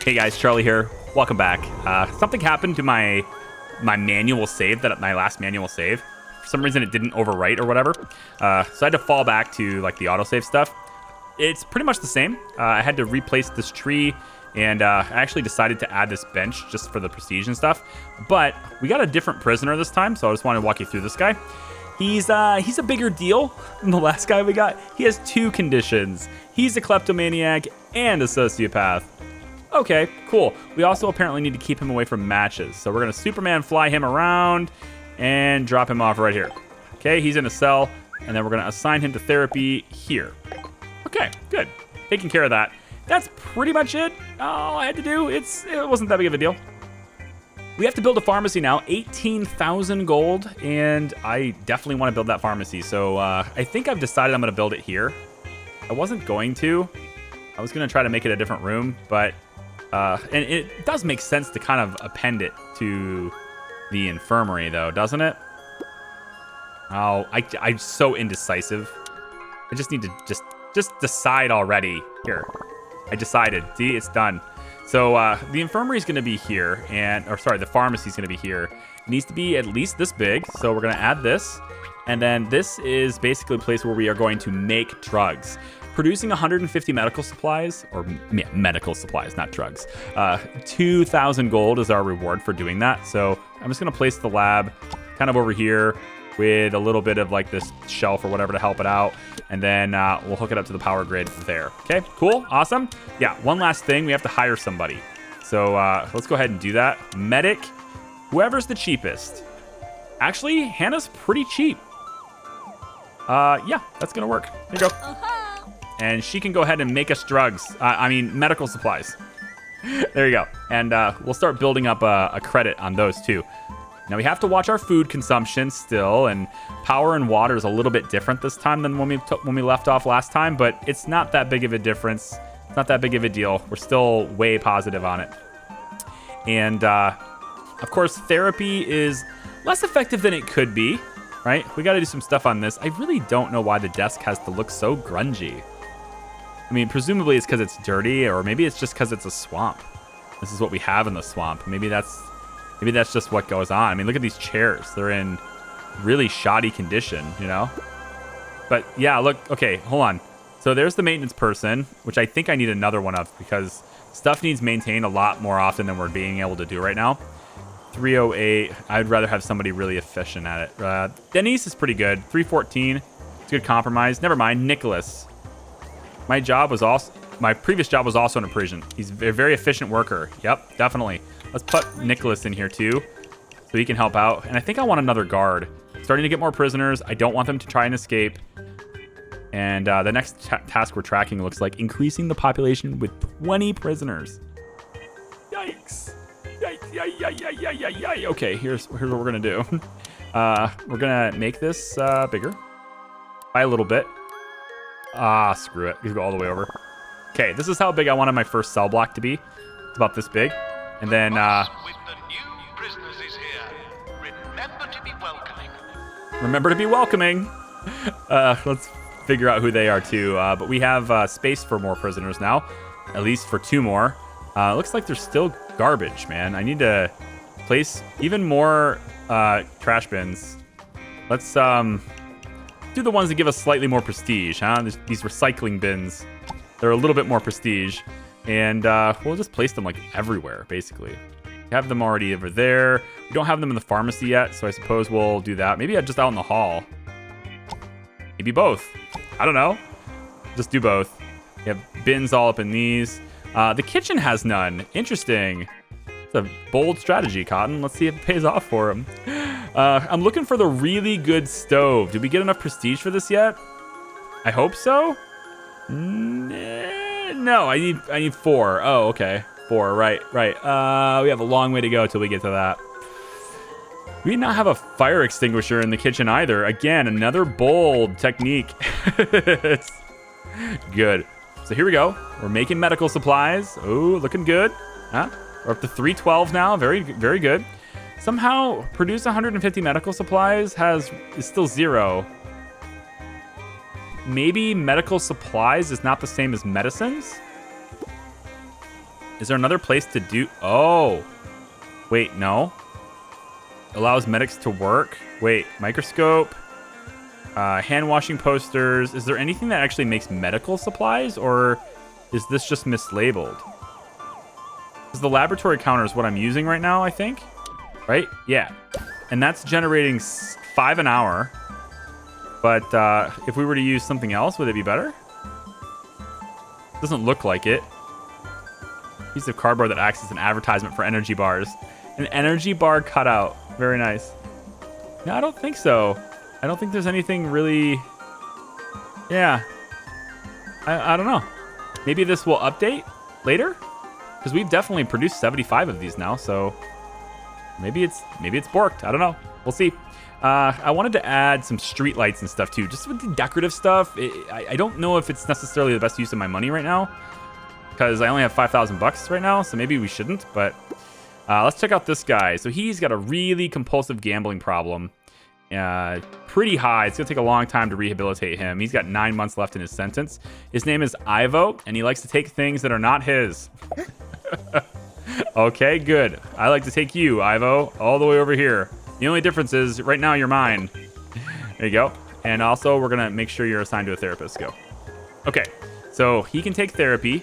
Hey guys, Charlie here. Welcome back. Something happened to my manual save, my last manual save. For some reason, it didn't overwrite or whatever. So I had to fall back to like the autosave stuff. It's pretty much the same. I had to replace this tree, and I actually decided to add this bench just for the prestige and stuff. But we got a different prisoner this time, so I just wanted to walk you through this guy. He's a bigger deal than the last guy we got. He has 2 conditions. He's a kleptomaniac and a sociopath. Okay, cool. We also apparently need to keep him away from matches. So we're going to Superman fly him around and drop him off right here. Okay, he's in a cell, and then we're going to assign him to therapy here. Okay, good. Taking care of that. That's pretty much it. All I had to do, it wasn't that big of a deal. We have to build a pharmacy now, 18,000 gold, and I definitely want to build that pharmacy. So I think I've decided I'm going to build it here. I wasn't going to. I was going to try to make it a different room, but and it does make sense to kind of append it to the infirmary, though, doesn't it? Oh, I'm so indecisive. I just need to just decide already. Here, I decided. See, it's done. So the infirmary is going to be here, the pharmacy is going to be here. It needs to be at least this big, so we're going to add this. And then this is basically a place where we are going to make drugs. Producing 150 medical supplies, medical supplies, not drugs. 2,000 gold is our reward for doing that. So I'm just going to place the lab kind of over here with a little bit of like this shelf or whatever to help it out. And then we'll hook it up to the power grid there. Okay, cool, awesome. Yeah, one last thing, we have to hire somebody. So let's go ahead and do that. Medic, whoever's the cheapest. Actually, Hannah's pretty cheap. Yeah, that's gonna work. There you go. And she can go ahead and make us drugs. Medical supplies. There you go. And we'll start building up a credit on those too. Now we have to watch our food consumption still, and power and water is a little bit different this time than when we left off last time, but it's not that big of a difference. It's not that big of a deal. We're still way positive on it. And of course, therapy is less effective than it could be, right? We got to do some stuff on this. I really don't know why the desk has to look so grungy. I mean, presumably it's because it's dirty, or maybe it's just because it's a swamp. This is what we have in the swamp. Maybe that's just what goes on. I mean, look at these chairs. They're in really shoddy condition, you know? But yeah, look, okay, hold on. So there's the maintenance person, which I think I need another one of because stuff needs maintained a lot more often than we're being able to do right now. 308, I'd rather have somebody really efficient at it. Denise is pretty good. 314, it's a good compromise. Never mind, Nicholas. My previous job was also in a prison. He's a very efficient worker. Yep, definitely. Let's put Nicholas in here too, so he can help out. And I think I want another guard. Starting to get more prisoners. I don't want them to try and escape. And the next task we're tracking looks like increasing the population with 20 prisoners. Yikes. Yikes. Okay, here's what we're going to do. We're going to make this bigger by a little bit. Screw it. We go all the way over. Okay, this is how big I wanted my first cell block to be. It's about this big. And then, remember to be welcoming. Let's figure out who they are too. But we have space for more prisoners now, at least for 2 more. Looks like there's still garbage, man. I need to place even more trash bins. Let's do the ones that give us slightly more prestige, huh? These recycling bins. They're a little bit more prestige. And we'll just place them like everywhere, basically. We have them already over there. We don't have them in the pharmacy yet, so I suppose we'll do that. Maybe just out in the hall. Maybe both. I don't know. Just do both. We have bins all up in these. The kitchen has none. Interesting. It's a bold strategy, Cotton. Let's see if it pays off for him. I'm looking for the really good stove. Did we get enough prestige for this yet? I hope so. No, I need 4. Oh, okay. 4, right. We have a long way to go till we get to that. We did not have a fire extinguisher in the kitchen either. Again, another bold technique. It's good. So here we go. We're making medical supplies. Oh, looking good. Huh? We're up to 312 now. Very, very good. Somehow, produce 150 medical supplies is still 0. Maybe medical supplies is not the same as medicines? Is there another place to do? Oh, wait, no. Allows medics to work. Wait, microscope, hand washing posters. Is there anything that actually makes medical supplies, or is this just mislabeled? Because the laboratory counter is what I'm using right now, I think. Right? Yeah. And that's generating 5 an hour. But if we were to use something else, would it be better? Doesn't look like it. Piece of cardboard that acts as an advertisement for energy bars. An energy bar cutout. Very nice. No, I don't think so. I don't think there's anything really... Yeah. I don't know. Maybe this will update later? Because we've definitely produced 75 of these now, so... Maybe it's borked. I don't know. We'll see. I wanted to add some street lights and stuff too, just with the decorative stuff. I don't know if it's necessarily the best use of my money right now, because I only have 5,000 bucks right now, so maybe we shouldn't. But let's check out this guy. So he's got a really compulsive gambling problem, pretty high. It's gonna take a long time to rehabilitate him. He's got 9 months left in his sentence. His name is Ivo, and he likes to take things that are not his. Okay, good. I like to take you, Ivo, all the way over here. The only difference is right now you're mine. There you go. And also we're gonna make sure you're assigned to a therapist. Go. Okay, so he can take therapy,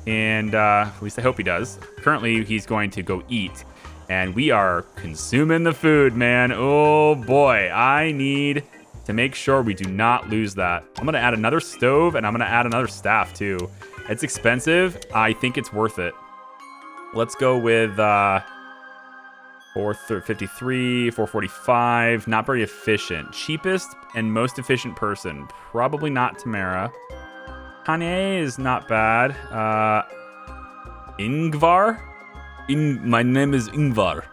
and at least I hope he does. Currently he's going to go eat, and we are consuming the food, man. Oh boy, I need to make sure we do not lose that. I'm gonna add another stove, and I'm gonna add another staff too. It's expensive. I think it's worth it. Let's go with 453, 445. Not very efficient. Cheapest and most efficient person. Probably not Tamara. Kanye is not bad. Ingvar? My name is Ingvar.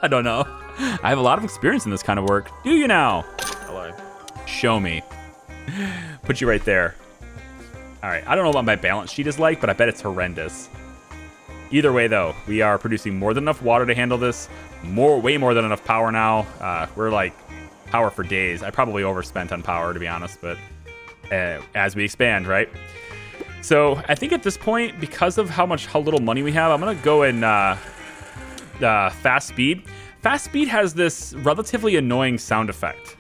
I don't know. I have a lot of experience in this kind of work. Do you now? Hello. Show me. Put you right there. All right. I don't know what my balance sheet is like, but I bet it's horrendous. Either way, though, we are producing more than enough water to handle this. Way more than enough power now. We're like power for days. I probably overspent on power, to be honest, but as we expand, right? So I think at this point, because of how little money we have, I'm gonna go in fast speed. Fast speed has this relatively annoying sound effect,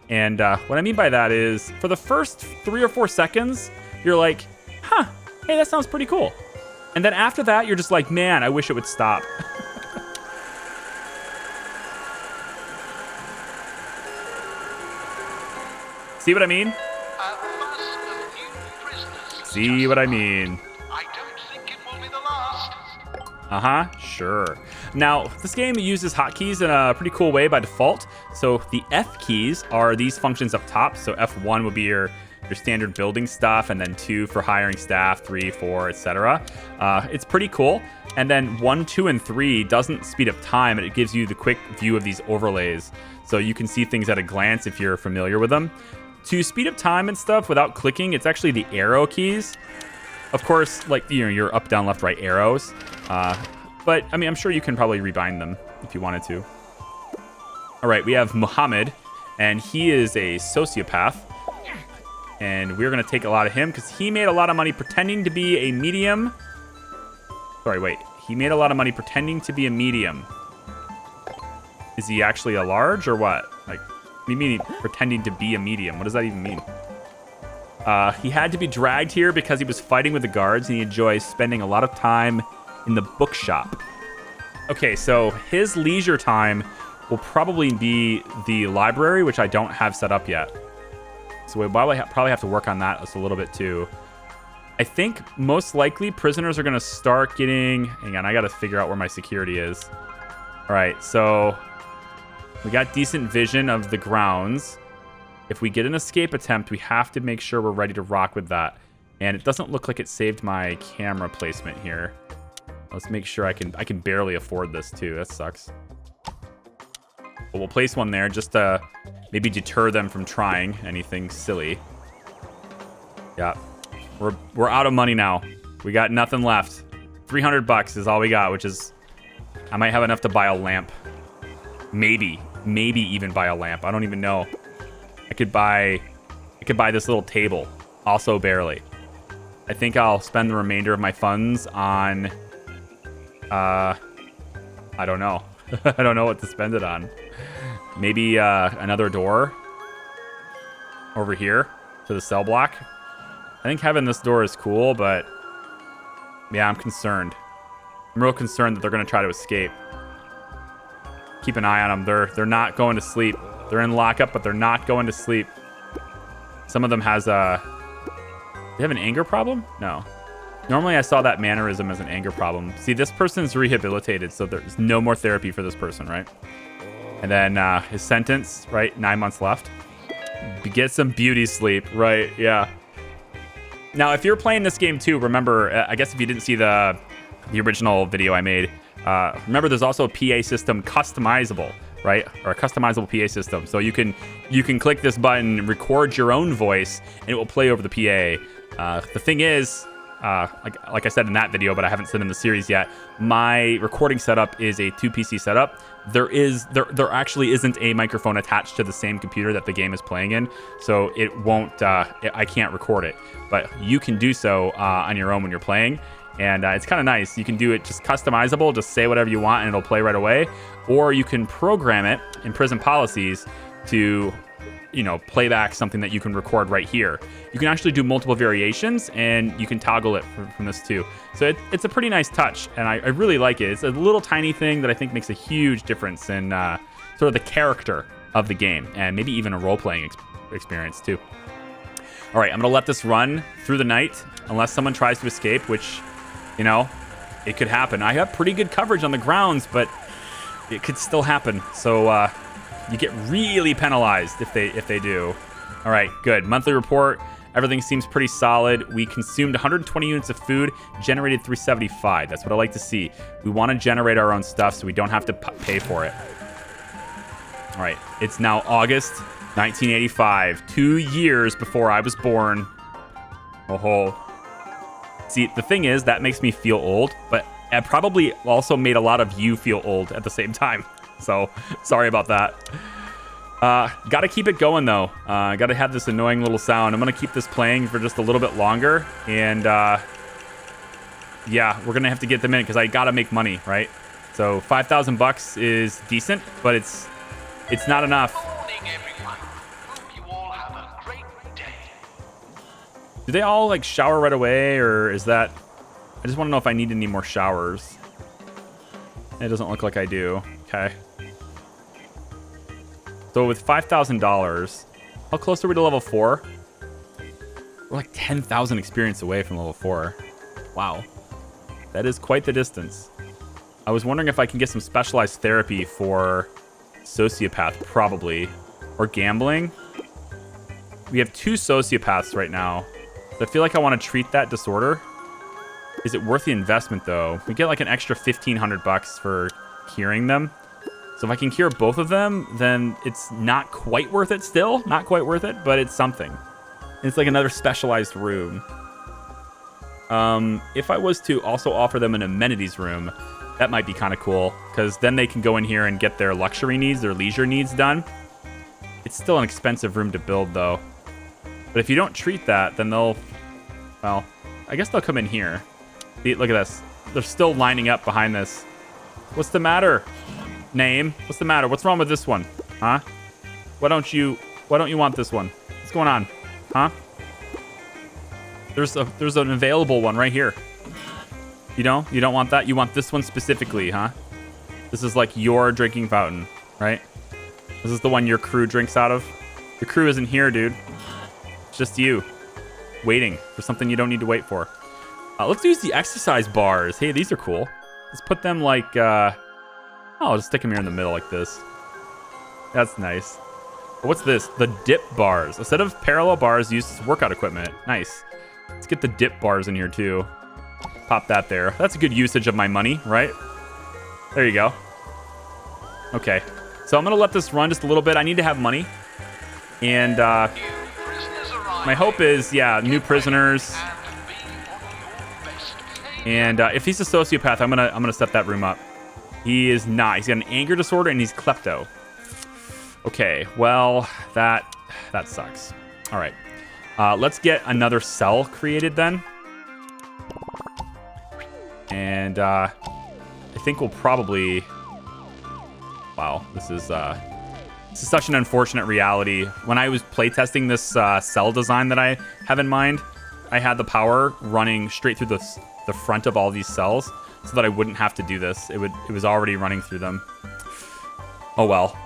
and what I mean by that is, for the first 3 or 4 seconds, you're like, "Huh, hey, that sounds pretty cool." And then after that, you're just like, man, I wish it would stop. See what I mean? See what I mean? I don't think it will be the last. Uh-huh, sure. Now, this game uses hotkeys in a pretty cool way by default. So the F keys are these functions up top. So F1 would be your standard building stuff, and then 2 for hiring staff, 3, 4, etc. It's pretty cool. And then 1, 2, and 3 doesn't speed up time, and it gives you the quick view of these overlays. So you can see things at a glance if you're familiar with them. To speed up time and stuff without clicking, it's actually the arrow keys. Of course, like, you know, your up, down, left, right arrows. But, I mean, I'm sure you can probably rebind them if you wanted to. All right, we have Muhammad, and he is a sociopath. And we're going to take a lot of him because he made a lot of money pretending to be a medium. Sorry, wait. He made a lot of money pretending to be a medium. Is he actually a large or what? Like, what do you mean pretending to be a medium? What does that even mean? He had to be dragged here because he was fighting with the guards, and he enjoys spending a lot of time in the bookshop. Okay, so his leisure time will probably be the library, which I don't have set up yet. So we probably have to work on that just a little bit too. I think most likely prisoners are going to start getting... Hang on, I got to figure out where my security is. All right, so we got decent vision of the grounds. If we get an escape attempt, we have to make sure we're ready to rock with that. And it doesn't look like it saved my camera placement here. Let's make sure I can barely afford this too. That sucks. But we'll place one there just to maybe deter them from trying anything silly. Yeah. We're out of money now. We got nothing left. 300 bucks is all we got, which is... I might have enough to buy a lamp. Maybe even buy a lamp. I don't even know. I could buy this little table. Also barely. I think I'll spend the remainder of my funds on I don't know. I don't know what to spend it on. Maybe another door over here to the cell block. I think having this door is cool, but yeah, I'm concerned. I'm real concerned that they're going to try to escape. Keep an eye on them. They're not going to sleep. They're in lockup, but they're not going to sleep. Some of them has a... They have an anger problem? No. Normally I saw that mannerism as an anger problem. See, this person's rehabilitated, so there's no more therapy for this person, right? And then his sentence, right? 9 months left. Get some beauty sleep, right? Yeah. Now, if you're playing this game too, remember, I guess if you didn't see the original video I made, remember there's also a PA system customizable, right? Or a customizable PA system. So you can click this button, record your own voice, and it will play over the PA. The thing is, like I said in that video, but I haven't said in the series yet, my recording setup is a 2 PC setup. There actually isn't a microphone attached to the same computer that the game is playing in, so it won't. I can't record it, but you can do so on your own when you're playing, and it's kind of nice. You can do it just customizable, just say whatever you want, and it'll play right away. Or you can program it in prison policies to, play back something that you can record right here. You can actually do multiple variations, and you can toggle it from this too. So it's a pretty nice touch, and I really like it. It's a little tiny thing that I think makes a huge difference in sort of the character of the game, and maybe even a role-playing experience too. All right, I'm going to let this run through the night, unless someone tries to escape, which, it could happen. I have pretty good coverage on the grounds, but it could still happen. So, you get really penalized if they do. All right, good. Monthly report. Everything seems pretty solid. We consumed 120 units of food, generated 375. That's what I like to see. We want to generate our own stuff so we don't have to pay for it. All right, it's now August 1985, 2 years before I was born. Oh, see, the thing is, that makes me feel old, but it probably also made a lot of you feel old at the same time. So, sorry about that. Got to keep it going, though. Got to have this annoying little sound. I'm going to keep this playing for just a little bit longer. And, yeah, we're going to have to get them in because I got to make money, right? So, $5,000 is decent, but it's not enough. Do they all, like, shower right away, or is that... I just want to know if I need any more showers. It doesn't look like I do. Okay. So with $5,000, how close are we to level 4? We're like 10,000 experience away from level 4. Wow. That is quite the distance. I was wondering if I can get some specialized therapy for sociopath, probably. Or gambling. We have 2 sociopaths right now. I feel like I want to treat that disorder. Is it worth the investment, though? We get like an extra $1,500 for curing them. So if I can cure both of them, then it's not quite worth it still. Not quite worth it, but it's something. And it's like another specialized room. If I was to also offer them an amenities room, that might be kind of cool. Because then they can go in here and get their luxury needs, their leisure needs done. It's still an expensive room to build, though. But if you don't treat that, then they'll... Well, I guess they'll come in here. See, look at this. They're still lining up behind this. What's the matter? Name? What's the matter? What's wrong with this one? Huh? Why don't you want this one? What's going on? Huh? There's an available one right here. You don't want that? You want this one specifically, huh? This is like your drinking fountain, right? This is the one your crew drinks out of. Your crew isn't here, dude. It's just you. Waiting for something you don't need to wait for. Let's use the exercise bars. Hey, these are cool. Let's put them like... I'll just stick them here in the middle like this. That's nice. What's this? The dip bars. A set of parallel bars used as workout equipment. Nice. Let's get the dip bars in here too. Pop that there. That's a good usage of my money, right? There you go. Okay. So I'm going to let this run just a little bit. I need to have money. And my hope is, yeah, new prisoners. And if he's a sociopath, I'm gonna set that room up. He is not. He's got an anger disorder and he's klepto. Okay, well, that sucks. All right, let's get another cell created then. And I think we'll probably... Wow, this is such an unfortunate reality. When I was playtesting this cell design that I have in mind, I had the power running straight through the front of all these cells so that I wouldn't have to do this. It was already running through them. Oh well.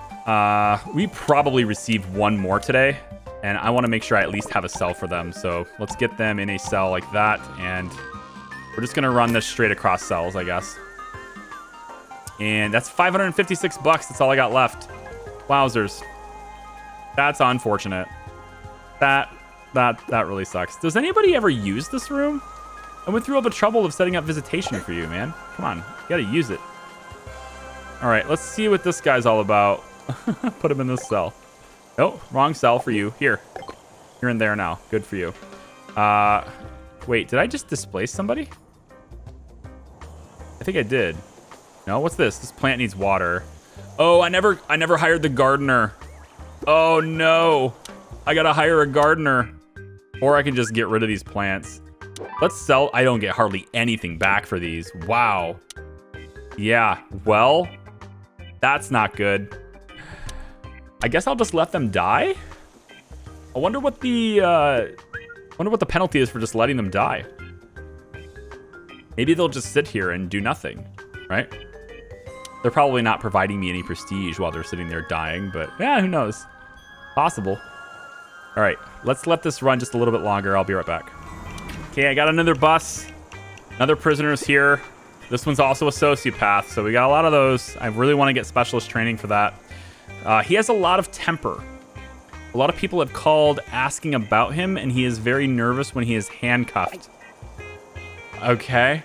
We probably received one more today, and I want to make sure I at least have a cell for them. So let's get them in a cell like that, and we're just gonna run this straight across cells, I guess. And that's 556 bucks. That's all I got left. Wowzers. That's unfortunate. That really sucks. Does anybody ever use this room? I went through all the trouble of setting up visitation for you, man. Come on, you gotta use it. All right, let's see what this guy's all about. Put him in this cell. Oh, wrong cell for you. Here. You're in there now. Good for you. Wait, did I just displace somebody? I think I did. No, what's this? This plant needs water. Oh, I never hired the gardener. Oh no. I gotta hire a gardener. Or I can just get rid of these plants. Let's sell. I don't get hardly anything back for these. Wow. Yeah, well, that's not good. I guess I'll just let them die. I wonder what the penalty is for just letting them die. Maybe they'll just sit here and do nothing, right? They're probably not providing me any prestige while they're sitting there dying, but yeah, who knows? Possible. All right, let's let this run just a little bit longer. I'll be right back. Okay, I got another bus. Another prisoner's here. This one's also a sociopath, so we got a lot of those. I really want to get specialist training for that. He has a lot of temper. A lot of people have called asking about him, and he is very nervous when he is handcuffed. Okay.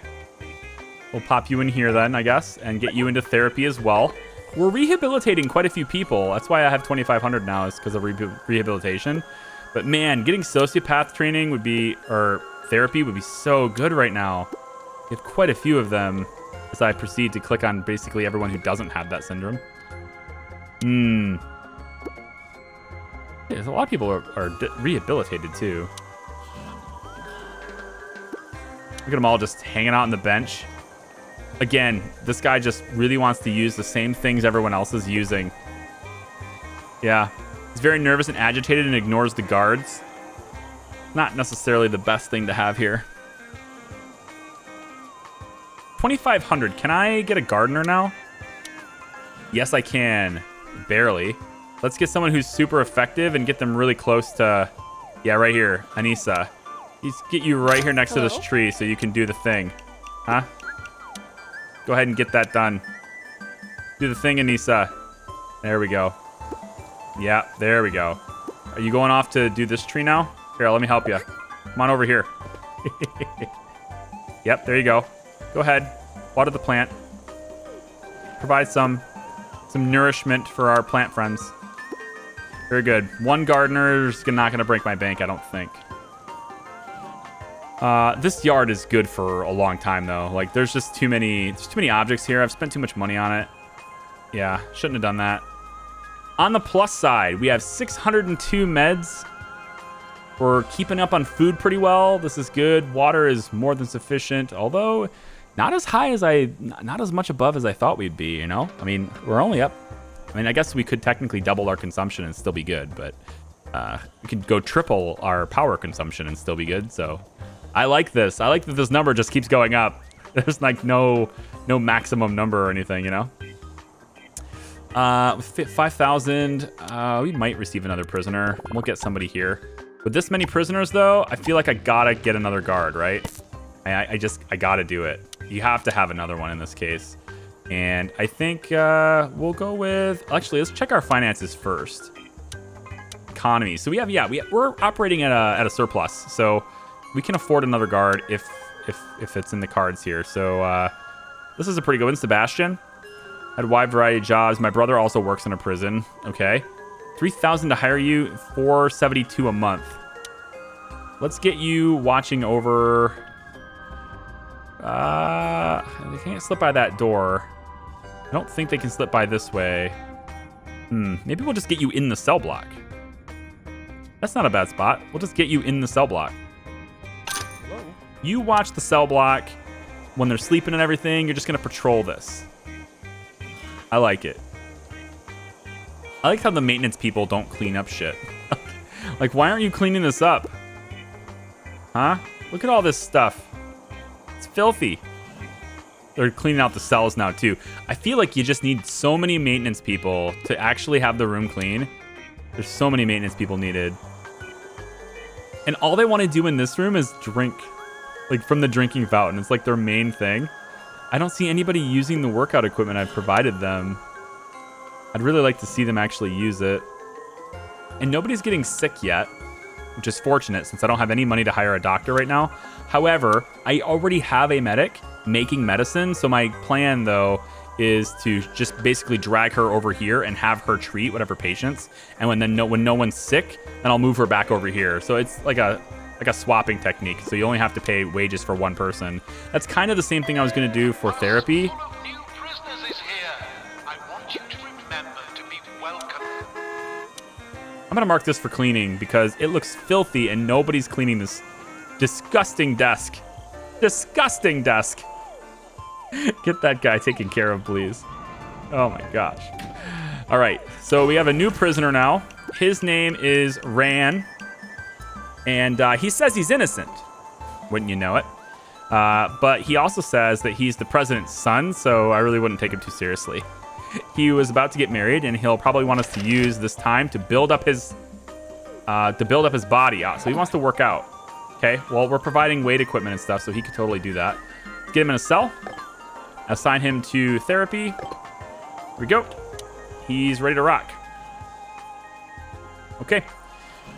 We'll pop you in here then, I guess, and get you into therapy as well. We're rehabilitating quite a few people. That's why I have 2,500 now, is because of rehabilitation. But man, getting sociopath training would be, or therapy would be so good right now. We have quite a few of them as I proceed to click on basically everyone who doesn't have that syndrome. There's a lot of people are rehabilitated too. Look at them all just hanging out on the bench. Again, this guy just really wants to use the same things everyone else is using. Yeah. He's very nervous and agitated and ignores the guards. Not necessarily the best thing to have here. 2,500. Can I get a gardener now? Yes, I can. Barely. Let's get someone who's super effective and get them really close to... Yeah, right here. Anissa. Let's get you right here next to this tree so you can do the thing. Huh? Go ahead and get that done. Do the thing, Anissa. There we go. Yeah, there we go. Are you going off to do this tree now? Here, let me help you. Come on over here. Yep, there you go. Go ahead. Water the plant. Provide some nourishment for our plant friends. Very good. One gardener's not going to break my bank, I don't think. This yard is good for a long time, though. Like, there's just too many objects here. I've spent too much money on it. Yeah, shouldn't have done that. On the plus side, we have 602 meds. We're keeping up on food pretty well. This is good. Water is more than sufficient, although not as high as not as much above as I thought we'd be, you know? I mean, we're only up. I mean, I guess we could technically double our consumption and still be good, but we could go triple our power consumption and still be good, so... I like this. I like that this number just keeps going up. There's like no maximum number or anything, you know? 5,000. We might receive another prisoner. We'll get somebody here. With this many prisoners, though, I feel like I gotta get another guard, right? I gotta do it. You have to have another one in this case. And I think we'll go with... Actually, let's check our finances first. Economy. So we're operating at a surplus. So... we can afford another guard if it's in the cards here. So this is a pretty good one. Sebastian had a wide variety of jobs. My brother also works in a prison. Okay, 3,000 to hire you, 472 a month. Let's get you watching over. They can't slip by that door. I don't think they can slip by this way. Maybe we'll just get you in the cell block. That's not a bad spot. We'll just get you in the cell block. You watch the cell block. when they're sleeping and everything, you're just going to patrol this. I like it. I like how the maintenance people don't clean up shit. Like, why aren't you cleaning this up? Huh? Look at all this stuff. It's filthy. They're cleaning out the cells now, too. I feel like you just need so many maintenance people to actually have the room clean. There's so many maintenance people needed. And all they want to do in this room is drink. Like, from the drinking fountain. It's like their main thing. I don't see anybody using the workout equipment I've provided them. I'd really like to see them actually use it. And nobody's getting sick yet, which is fortunate since I don't have any money to hire a doctor right now. However, I already have a medic making medicine. So my plan, though, is to just basically drag her over here and have her treat whatever patients. And when no one's sick, then I'll move her back over here. So it's like a swapping technique. So you only have to pay wages for one person. That's kind of the same thing I was going to do for therapy. I'm going to mark this for cleaning because it looks filthy and nobody's cleaning this disgusting desk. Disgusting desk. Get that guy taken care of, please. Oh my gosh. All right, so we have a new prisoner now. His name is Ran, and he says he's innocent. Wouldn't you know it? But he also says that he's the president's son, so I really wouldn't take him too seriously. He was about to get married, and he'll probably want us to use this time to build up his body out. So he wants to work out. Okay, well, we're providing weight equipment and stuff, so he could totally do that. Let's get him in a cell. Assign him to therapy. Here we go. He's ready to rock. Okay,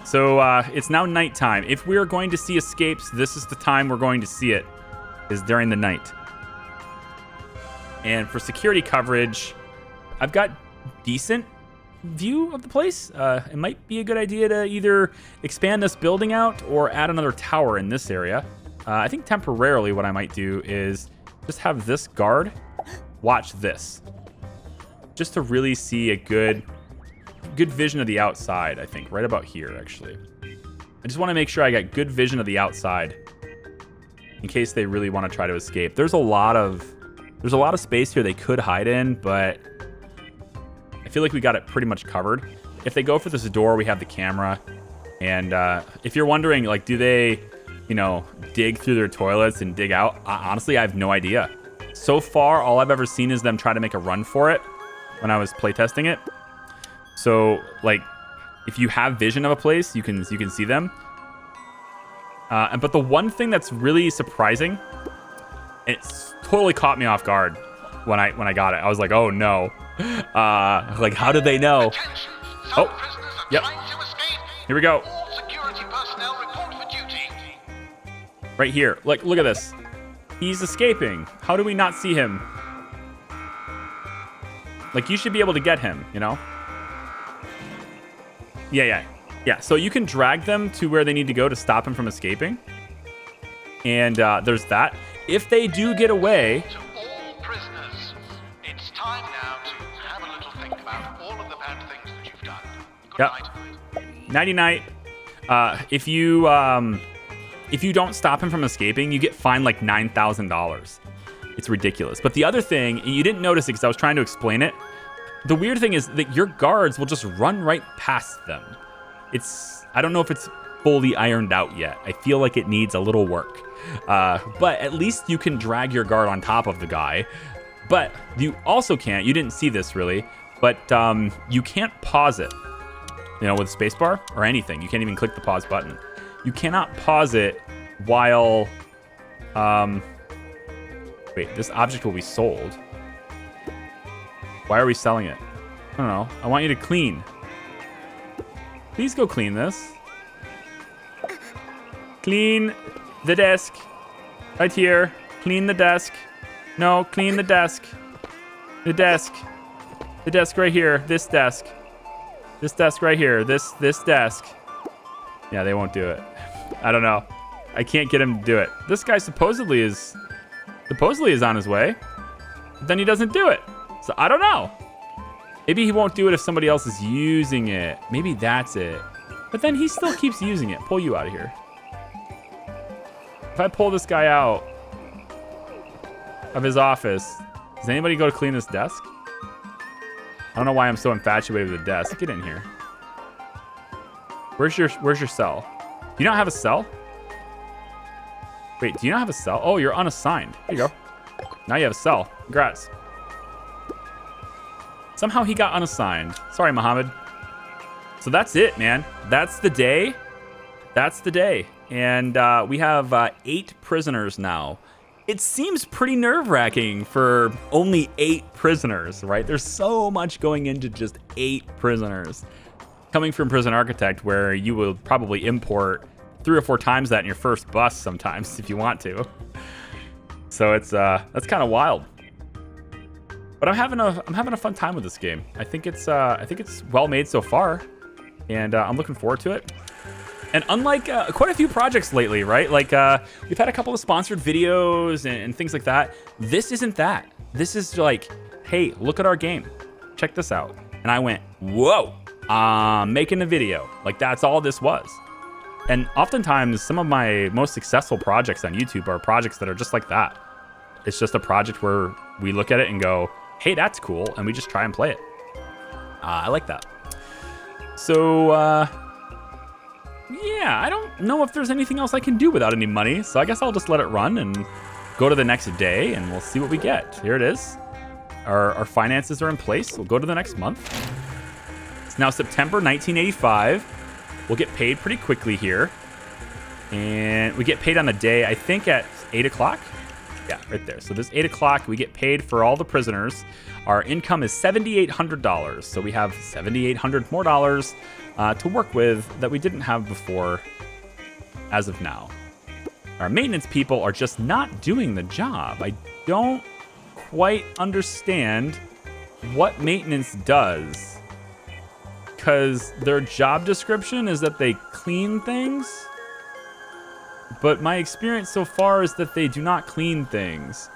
so it's now nighttime. If we're going to see escapes, this is the time we're going to see it, is during the night. And for security coverage, I've got decent view of the place. It might be a good idea to either expand this building out or add another tower in this area. I think temporarily what I might do is just have this guard watch this, just to really see a good vision of the outside. I think right about here, actually. I just want to make sure I got good vision of the outside in case they really want to try to escape. There's a lot of space here they could hide in, but I feel like we got it pretty much covered. If they go for this door, we have the camera. And if you're wondering, like, do they, dig through their toilets and dig out? Honestly, I have no idea. So far, all I've ever seen is them try to make a run for it when I was playtesting it. So, like, if you have vision of a place, you can see them. But the one thing that's really surprising, it's totally caught me off guard when I got it. I was like, oh no. Like, how did they know? Oh, yep. Here we go. Right here. Like, look at this. He's escaping. How do we not see him? Like, you should be able to get him, Yeah. So you can drag them to where they need to go to stop him from escaping. And there's that. If they do get away... To all prisoners, it's time now to have a little think about all of the bad things that you've done. Good night. Nighty-night. If you don't stop him from escaping, you get fined like $9,000. It's ridiculous. But the other thing, and you didn't notice it because I was trying to explain it, the weird thing is that your guards will just run right past them. I don't know if it's fully ironed out yet. I feel like it needs a little work. But at least you can drag your guard on top of the guy. But you also can't, you didn't see this really, but you can't pause it, with spacebar or anything. You can't even click the pause button. You cannot pause it while, wait, this object will be sold. Why are we selling it? I don't know. I want you to clean. Please go clean this. Clean the desk. Right here. Clean the desk. No, clean the desk. The desk. The desk right here. This desk. This desk right here. This desk. Yeah, they won't do it. I don't know. I can't get him to do it. This guy supposedly is on his way. But then he doesn't do it. So I don't know. Maybe he won't do it if somebody else is using it. Maybe that's it. But then he still keeps using it. Pull you out of here. If I pull this guy out, of his office. Does anybody go to clean this desk? I don't know why I'm so infatuated with the desk. Get in here. Where's your cell? Do you not have a cell? Wait, do you not have a cell? Oh, you're unassigned. There you go. Now you have a cell. Congrats. Somehow he got unassigned. Sorry, Muhammad. So that's it, man. That's the day. That's the day. And we have 8 prisoners now. It seems pretty nerve-wracking for only 8 prisoners, right? There's so much going into just 8 prisoners. Coming from Prison Architect, where you will probably import 3 or 4 times that in your first bus sometimes if you want to. So it's that's kind of wild. But I'm having a fun time with this game. I think it's well made so far, and I'm looking forward to it. And unlike quite a few projects lately, right? Like we've had a couple of sponsored videos and things like that. This isn't that. This is like, hey, look at our game. Check this out. And I went, whoa, I'm making a video. Like that's all this was. And oftentimes some of my most successful projects on YouTube are projects that are just like that. It's just a project where we look at it and go, hey, that's cool. And we just try and play it. I like that. So, yeah, I don't know if there's anything else I can do without any money. So I guess I'll just let it run and go to the next day and we'll see what we get. Here it is. Our finances are in place. We'll go to the next month. It's now September 1985. We'll get paid pretty quickly here. And we get paid on the day, I think at 8 o'clock. Yeah, right there. So this 8 o'clock, we get paid for all the prisoners. Our income is $7,800. So we have $7,800 more dollars to work with that we didn't have before as of now. Our maintenance people are just not doing the job. I don't quite understand what maintenance does, because their job description is that they clean things, but my experience so far is that they do not clean things.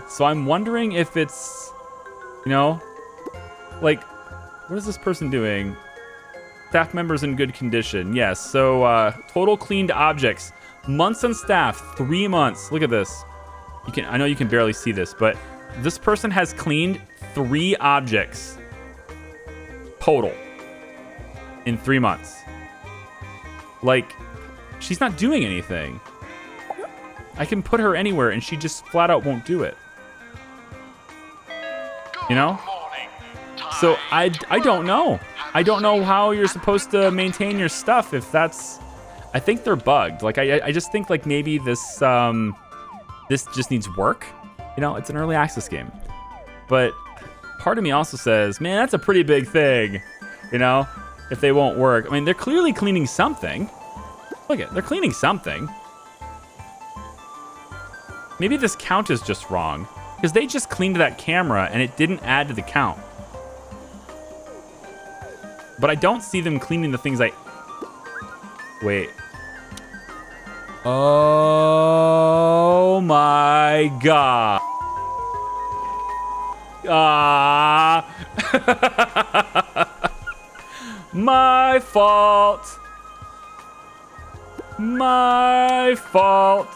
So I'm wondering if it's, you know, like, what is this person doing? Staff members in good condition. Yes. So total cleaned objects. Months on staff, 3 months. Look at this. I know you can barely see this, but this person has cleaned 3 objects total in 3 months. Like, she's not doing anything. I can put her anywhere and she just flat out won't do it. You know? So I don't know. I don't know how you're supposed to maintain your stuff if that's... I think they're bugged. Like, I just think, like, maybe this this just needs work. You know, it's an early access game. But part of me also says, man, that's a pretty big thing, you know, if they won't work. I mean, they're clearly cleaning something. Look at, they're cleaning something. Maybe this count is just wrong, because they just cleaned that camera and it didn't add to the count. But I don't see them cleaning the things Wait. Oh my god. My fault. My fault.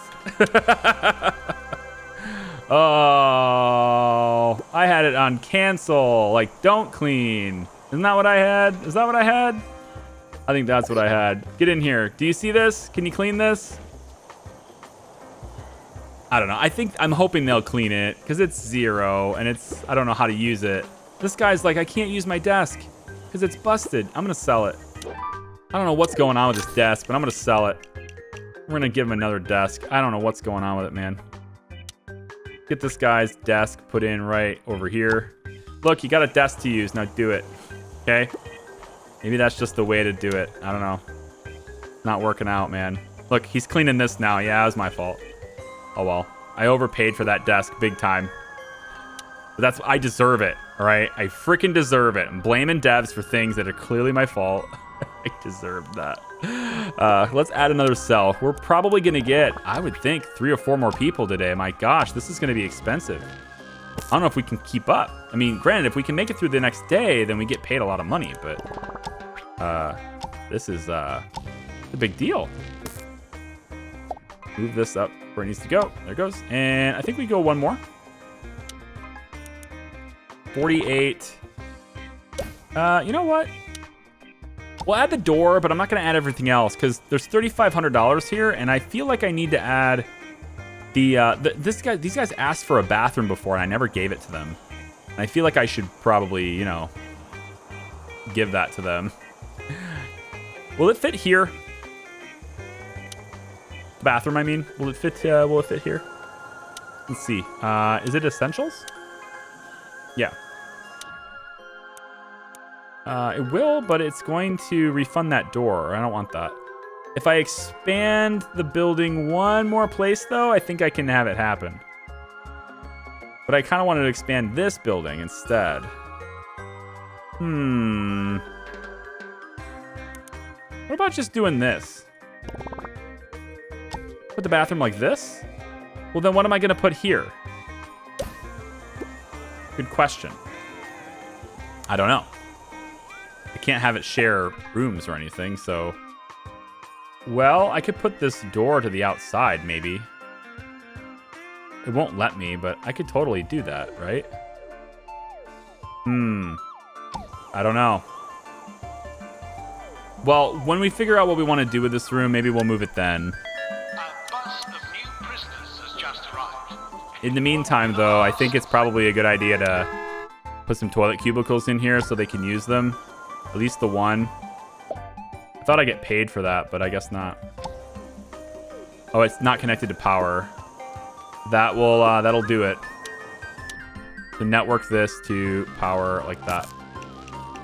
Oh, I had it on cancel. Like, don't clean. Isn't that what I had? Is that what I had? I think that's what I had. Get in here. Do you see this? Can you clean this? I don't know. I'm hoping they'll clean it because it's 0 and I don't know how to use it. This guy's like, I can't use my desk because it's busted. I'm going to sell it. I don't know what's going on with this desk, but I'm going to sell it. We're going to give him another desk. I don't know what's going on with it, man. Get this guy's desk put in right over here. Look, you got a desk to use. Now do it. Okay? Maybe that's just the way to do it. I don't know. Not working out, man. Look, he's cleaning this now. Yeah, it was my fault. Oh, well. I overpaid for that desk big time. But I deserve it, all right? I freaking deserve it. I'm blaming devs for things that are clearly my fault. I deserve that. Let's add another cell. We're probably going to get, I would think, 3 or 4 more people today. My gosh, this is going to be expensive. I don't know if we can keep up. I mean, granted, if we can make it through the next day, then we get paid a lot of money. But this is a big deal. Move this up where it needs to go. There it goes. And I think we go one more. 48. You know what? We'll add the door, but I'm not going to add everything else because there's $3,500 here, and I feel like I need to add these guys asked for a bathroom before, and I never gave it to them. And I feel like I should probably, you know, give that to them. Will it fit here? The bathroom, I mean. Will it fit here? Let's see. Is it essentials? Yeah. It will, but it's going to refund that door. I don't want that. If I expand the building one more place, though, I think I can have it happen. But I kind of wanted to expand this building instead. What about just doing this? Put the bathroom like this? Well, then what am I going to put here? Good question. I don't know. I can't have it share rooms or anything, so... Well, I could put this door to the outside, maybe. It won't let me, but I could totally do that, right? I don't know. Well, when we figure out what we want to do with this room, maybe we'll move it then. A bus of new prisoners has just arrived. In the meantime, though, I think it's probably a good idea to put some toilet cubicles in here so they can use them. At least the one. I thought I'd get paid for that, but I guess not. Oh, it's not connected to power. That will, that'll do it. So network this to power like that.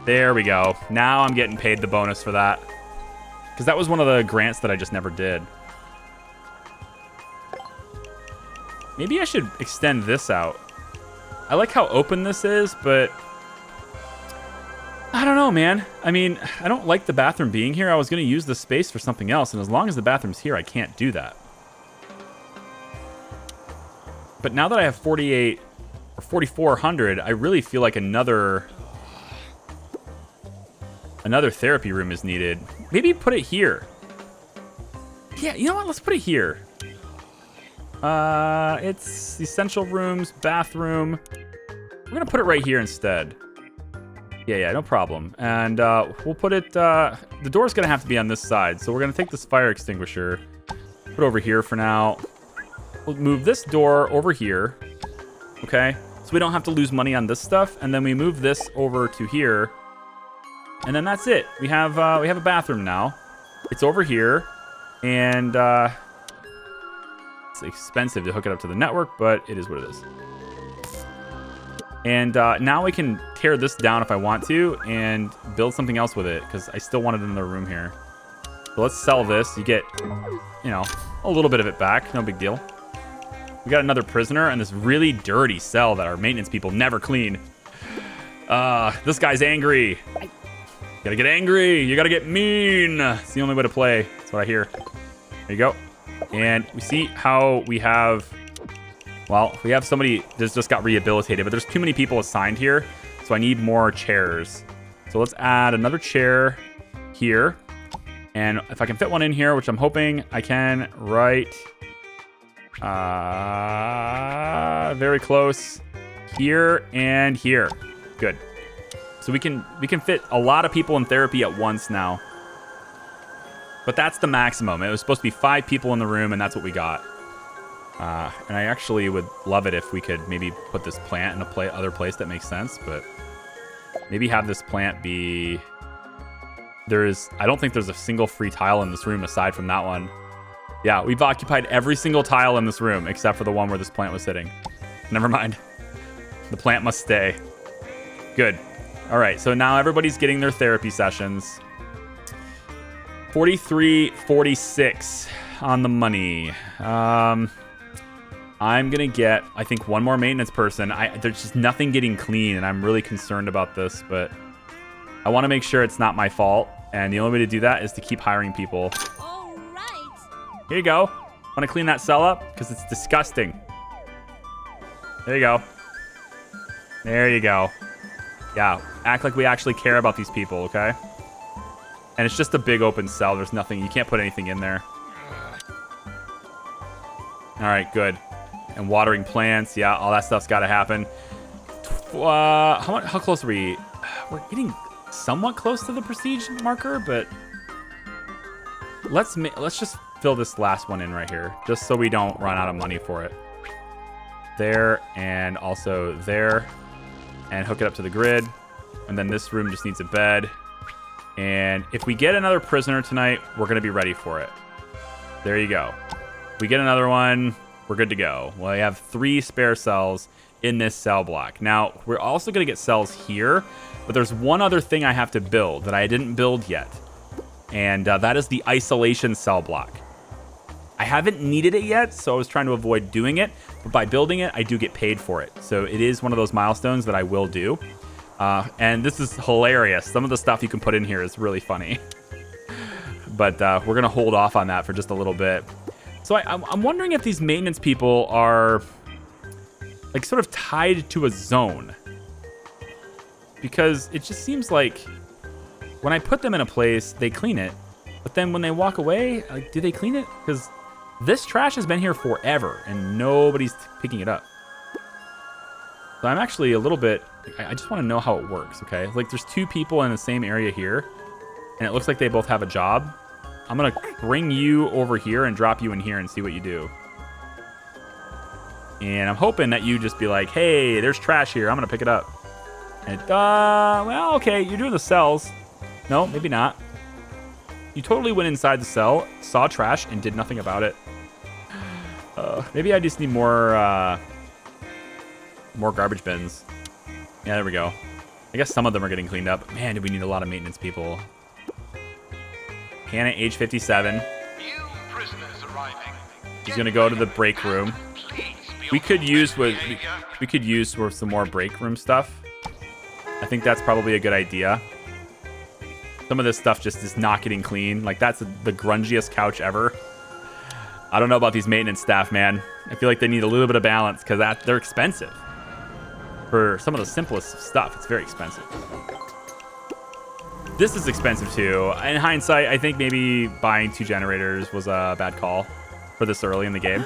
There we go. Now I'm getting paid the bonus for that. Because that was one of the grants that I just never did. Maybe I should extend this out. I like how open this is, but... I don't know, man. I mean, I don't like the bathroom being here. I was going to use the space for something else, and as long as the bathroom's here, I can't do that. But now that I have 48 or 4,400, I really feel like another therapy room is needed. Maybe put it here. Yeah, you know what? Let's put it here. It's essential rooms, bathroom. We're going to put it right here instead. Yeah, no problem. And we'll put it... the door's going to have to be on this side, so we're going to take this fire extinguisher, put it over here for now. We'll move this door over here, okay? So we don't have to lose money on this stuff, and then we move this over to here, and then that's it. We have a bathroom now. It's over here, and it's expensive to hook it up to the network, but it is what it is. And now we can tear this down if I want to and build something else with it because I still wanted another room here. So let's sell this. You get, you know, a little bit of it back. No big deal. We got another prisoner and this really dirty cell that our maintenance people never clean. This guy's angry. You gotta get angry. You gotta get mean. It's the only way to play. That's what I hear. There you go. And we see how we have... Well, we have somebody that's just got rehabilitated, but there's too many people assigned here, so I need more chairs. So let's add another chair here. And if I can fit one in here, which I'm hoping I can, right... very close. Here and here. Good. So we can fit a lot of people in therapy at once now. But that's the maximum. It was supposed to be 5 people in the room, and that's what we got. And I actually would love it if we could maybe put this plant in a other place that makes sense, but maybe have this plant be... I don't think there's a single free tile in this room aside from that one. Yeah, we've occupied every single tile in this room except for the one where this plant was sitting. Never mind. The plant must stay. Good. All right, so now everybody's getting their therapy sessions. 43.46 on the money. I'm going to get, I think, one more maintenance person. There's just nothing getting clean, and I'm really concerned about this, but I want to make sure it's not my fault, and the only way to do that is to keep hiring people. All right. Here you go. Want to clean that cell up? Because it's disgusting. There you go. There you go. Yeah, act like we actually care about these people, okay? And it's just a big open cell. There's nothing. You can't put anything in there. All right, good. And watering plants. Yeah, all that stuff's got to happen. How close are we? We're getting somewhat close to the prestige marker, but let's just fill this last one in right here, just so we don't run out of money for it. There, and also there, and hook it up to the grid. And then this room just needs a bed. And if we get another prisoner tonight, we're going to be ready for it. There you go. If we get another one, we're good to go. Well, I have 3 spare cells in this cell block. Now, we're also going to get cells here, but there's one other thing I have to build that I didn't build yet. And that is the isolation cell block. I haven't needed it yet, so I was trying to avoid doing it. But by building it, I do get paid for it. So it is one of those milestones that I will do. And this is hilarious. Some of the stuff you can put in here is really funny. But we're going to hold off on that for just a little bit. So I'm wondering if these maintenance people are like sort of tied to a zone. Because it just seems like when I put them in a place, they clean it. But then when they walk away, like, do they clean it? Because this trash has been here forever and nobody's picking it up. So I'm actually a little bit, I just want to know how it works, okay? Like there's 2 people in the same area here and it looks like they both have a job. I'm going to bring you over here and drop you in here and see what you do. And I'm hoping that you just be like, hey, there's trash here. I'm going to pick it up. And, well, okay, you're doing the cells. No, maybe not. You totally went inside the cell, saw trash, and did nothing about it. Maybe I just need more garbage bins. Yeah, there we go. I guess some of them are getting cleaned up. Man, do we need a lot of maintenance people. Hannah, age 57. New prisoners arriving. He's gonna go to the break room. We could use some more break room stuff. I think that's probably a good idea. Some of this stuff just is not getting clean. Like that's the grungiest couch ever. I don't know about these maintenance staff, man. I feel like they need a little bit of balance because they're expensive. For some of the simplest stuff, it's very expensive. This is expensive too. In hindsight, I think maybe buying 2 generators was a bad call for this early in the game.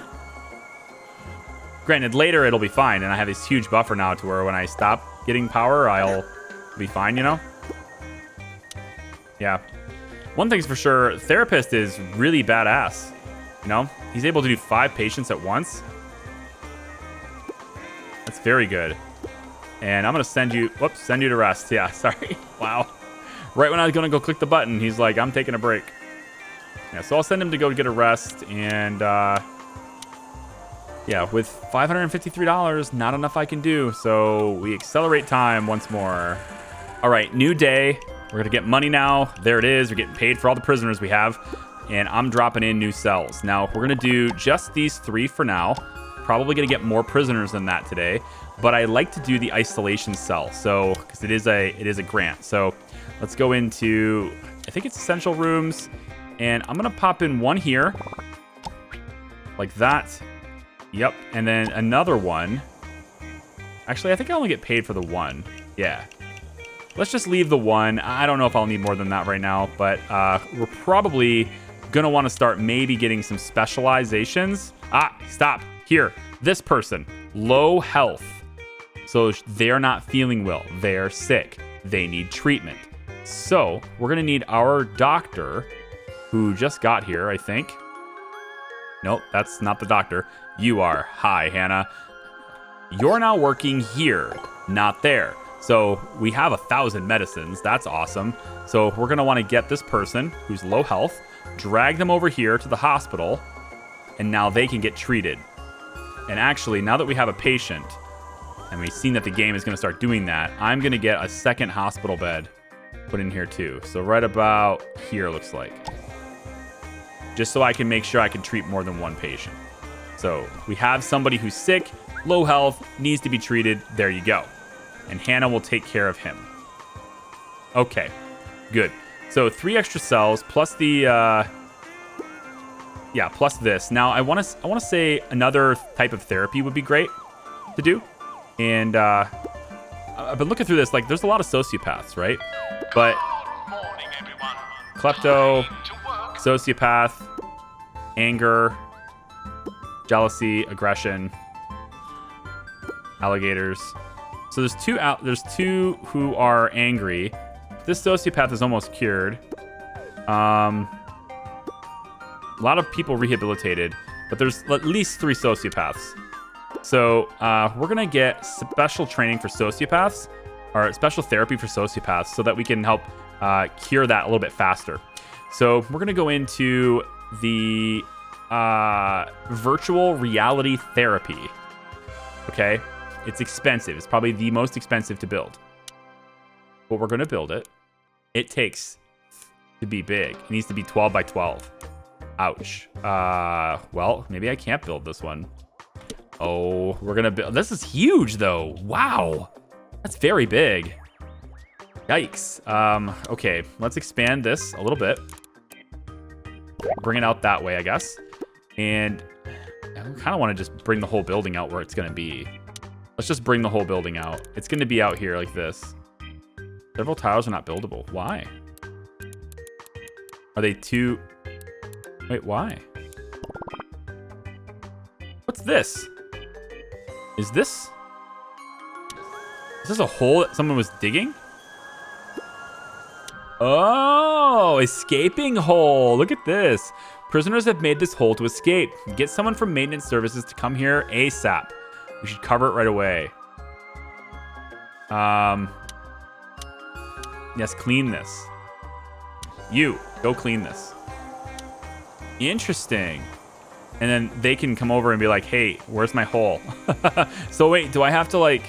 Granted, later it'll be fine, and I have this huge buffer now to where when I stop getting power, I'll be fine, you know? Yeah. One thing's for sure, therapist is really badass. You know? He's able to do 5 patients at once. That's very good. And I'm going to send you to rest. Yeah, sorry. Wow. Right when I was going to go click the button, he's like, I'm taking a break. Yeah, so I'll send him to go get a rest. And, yeah, with $553, not enough I can do. So we accelerate time once more. All right, new day. We're going to get money now. There it is. We're getting paid for all the prisoners we have. And I'm dropping in new cells. Now, we're going to do just these 3 for now. Probably going to get more prisoners than that today. But I like to do the isolation cell. So, because it is a grant. So, let's go into, I think it's essential rooms. And I'm going to pop in one here. Like that. Yep. And then another one. Actually, I think I only get paid for the one. Yeah. Let's just leave the one. I don't know if I'll need more than that right now. But we're probably going to want to start maybe getting some specializations. Stop. Here. This person. Low health. So they're not feeling well. They're sick. They need treatment. So we're going to need our doctor, who just got here, I think. Nope, that's not the doctor. You are. Hi, Hannah. You're now working here, not there. So we have 1,000 medicines. That's awesome. So we're going to want to get this person who's low health, drag them over here to the hospital, and now they can get treated. And actually, now that we have a patient, and we've seen that the game is going to start doing that, I'm going to get a second hospital bed put in here too. So right about here, looks like. Just so I can make sure I can treat more than one patient. So we have somebody who's sick, low health, needs to be treated. There you go. And Hannah will take care of him. Okay, good. So 3 extra cells plus the, plus this. Now I want to say another type of therapy would be great to do. And I've been looking through this, like there's a lot of sociopaths, right? But Morning, everyone. klepto, Time to work. sociopath, anger, jealousy, aggression, alligators. So there's two who are angry. This sociopath is almost cured. A lot of people rehabilitated, but there's at least 3 sociopaths. So we're gonna get special training for sociopaths, or special therapy for sociopaths, so that we can help cure that a little bit faster. So we're gonna go into the virtual reality therapy. Okay, it's expensive. It's probably the most expensive to build. But we're gonna build it. It takes to be big. It needs to be 12 by 12. Ouch. Well, maybe I can't build this one. Oh, we're gonna build. This is huge, though. Wow, that's very big. Yikes. Okay, let's expand this a little bit. Bring it out that way, I guess. And I kind of want to just bring the whole building out where it's gonna be. Let's just bring the whole building out. It's gonna be out here like this. Several towers are not buildable. Why? Are they too... Wait, why? What's this? Is this a hole that someone was digging? Oh, escaping hole. Look at this. Prisoners have made this hole to escape. Get someone from maintenance services to come here ASAP. We should cover it right away. Yes, clean this. You, go clean this. Interesting. And then they can come over and be like, hey, where's my hole? So wait, do I have to I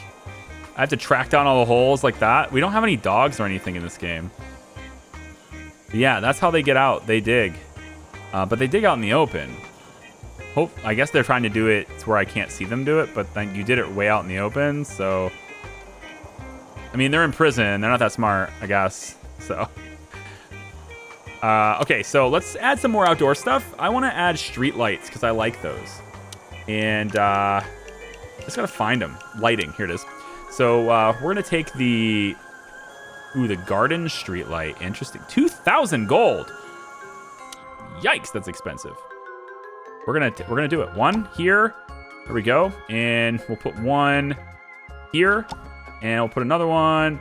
have to track down all the holes like that? We don't have any dogs or anything in this game. But yeah, that's how they get out. They dig. But they dig out in the open. I guess they're trying to do it to where I can't see them do it, but then you did it way out in the open, so... I mean, they're in prison. They're not that smart, I guess. So... okay, so let's add some more outdoor stuff. I want to add street lights because I like those. And just gotta find them. Lighting, here it is. So we're gonna take the garden street light. Interesting. 2,000 gold. Yikes, that's expensive. We're gonna do it. One here. There we go. And we'll put one here, and we'll put another one.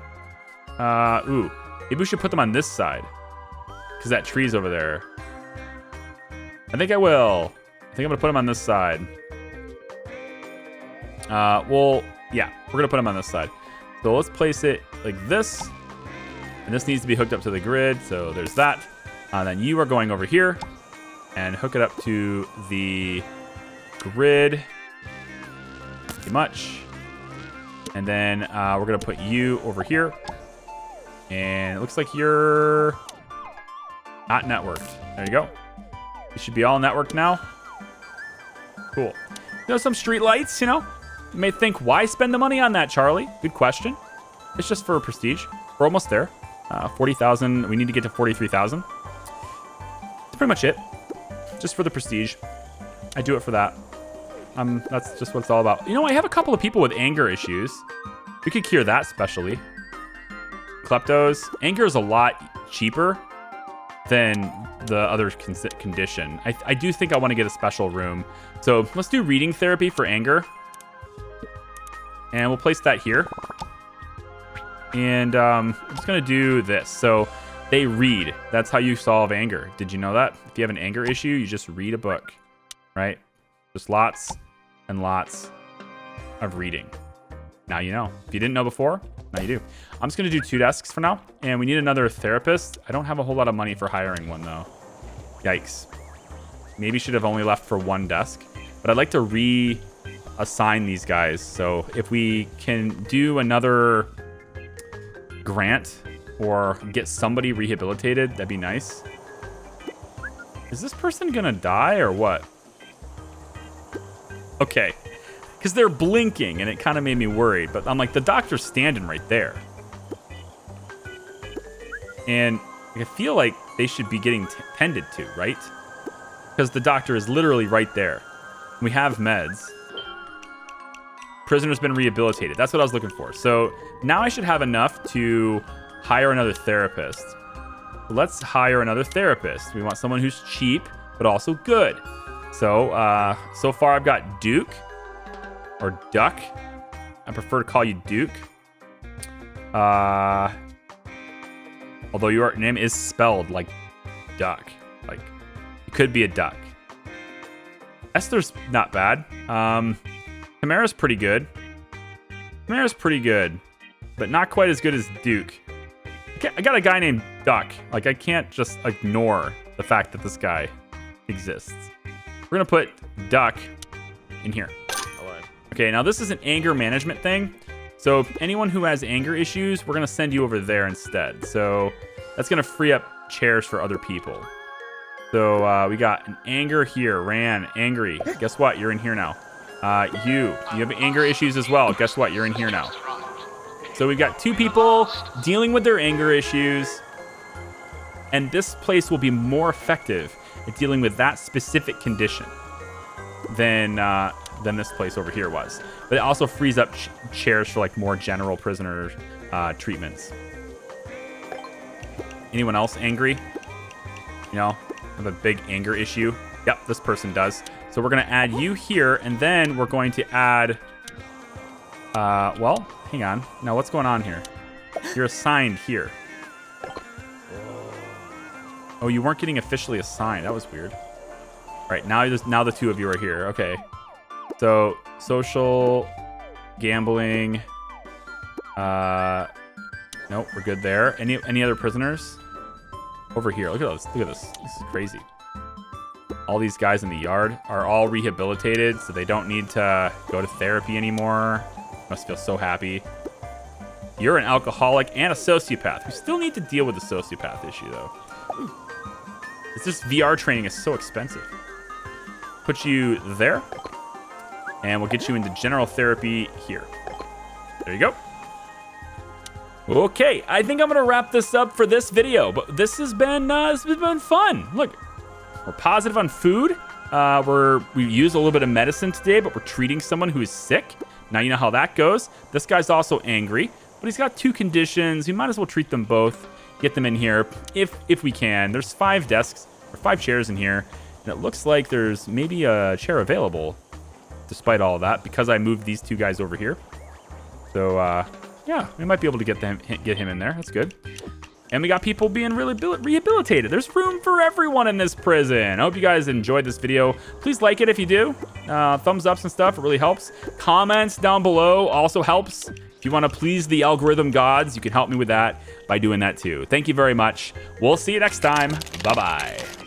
Maybe we should put them on this side. Because that tree's over there. I think I will. I think I'm going to put them on this side. Well, yeah. We're going to put them on this side. So let's place it like this. And this needs to be hooked up to the grid. So there's that. Then you are going over here. And hook it up to the grid. Pretty much. And then we're going to put you over here. And it looks like you're... not networked. There you go. It should be all networked now. Cool. Some street lights, you know. You may think, why spend the money on that, Charlie? Good question. It's just for prestige. We're almost there. 40,000. We need to get to 43,000. That's pretty much it. Just for the prestige. I do it for that. That's just what it's all about. You know, I have a couple of people with anger issues. We could cure that specially. Kleptos. Anger is a lot cheaper than the other condition. I do think I want to get a special room. So let's do reading therapy for anger. And we'll place that here. And I'm just going to do this. So they read. That's how you solve anger. Did you know that? If you have an anger issue, you just read a book, right? Just lots and lots of reading. Now you know. If you didn't know before, now you do. I'm just going to do 2 desks for now. And we need another therapist. I don't have a whole lot of money for hiring one, though. Yikes. Maybe should have only left for 1 desk. But I'd like to reassign these guys. So if we can do another grant or get somebody rehabilitated, that'd be nice. Is this person going to die or what? Okay. Because they're blinking, and it kind of made me worried. But I'm like, the doctor's standing right there. And I feel like they should be getting tended to, right? Because the doctor is literally right there. We have meds. Prisoner's been rehabilitated. That's what I was looking for. So now I should have enough to hire another therapist. Let's hire another therapist. We want someone who's cheap, but also good. So, so far I've got Duke or Duck. I prefer to call you Duke. Although your name is spelled like duck. Like, it could be a duck. Esther's not bad. Tamara's pretty good. Tamara's pretty good, but not quite as good as Duke. I got a guy named Duck. Like, I can't just ignore the fact that this guy exists. We're gonna put Duck in here. Okay, now this is an anger management thing. So anyone who has anger issues, we're gonna send you over there instead. So that's gonna free up chairs for other people. So we got an anger here, Ran, angry. Guess what? You're in here now. You have anger issues as well. Guess what? You're in here now. So we've got 2 people dealing with their anger issues, and this place will be more effective at dealing with that specific condition than this place over here was. But it also frees up chairs for like more general prisoner treatments. Anyone else angry? You know, with a big anger issue? Yep, this person does. So we're gonna add you here, and then we're going to add, well, hang on. Now what's going on here? You're assigned here. Oh, you weren't getting officially assigned. That was weird. All right, now the 2 of you are here. Okay. So social, gambling. Nope, we're good there. Any other prisoners? Over here. Look at this. Look at this. This is crazy. All these guys in the yard are all rehabilitated, so they don't need to go to therapy anymore. Must feel so happy. You're an alcoholic and a sociopath. We still need to deal with the sociopath issue, though. It's just VR training is so expensive. Put you there, and we'll get you into general therapy here. There you go. Okay, I think I'm gonna wrap this up for this video, but this has been fun. Look, we're positive on food. We used a little bit of medicine today, but we're treating someone who is sick. Now you know how that goes. This guy's also angry, but he's got 2 conditions. We might as well treat them both. Get them in here if we can. There's 5 desks or 5 chairs in here, and it looks like there's maybe a chair available despite all of that because I moved these 2 guys over here. So yeah, we might be able to get him in there. That's good. And we got people being really rehabilitated. There's room for everyone in this prison. I hope you guys enjoyed this video. Please like it if you do. Thumbs ups and stuff, it really helps. Comments down below also helps. If you want to please the algorithm gods, you can help me with that by doing that too. Thank you very much. We'll see you next time. Bye-bye.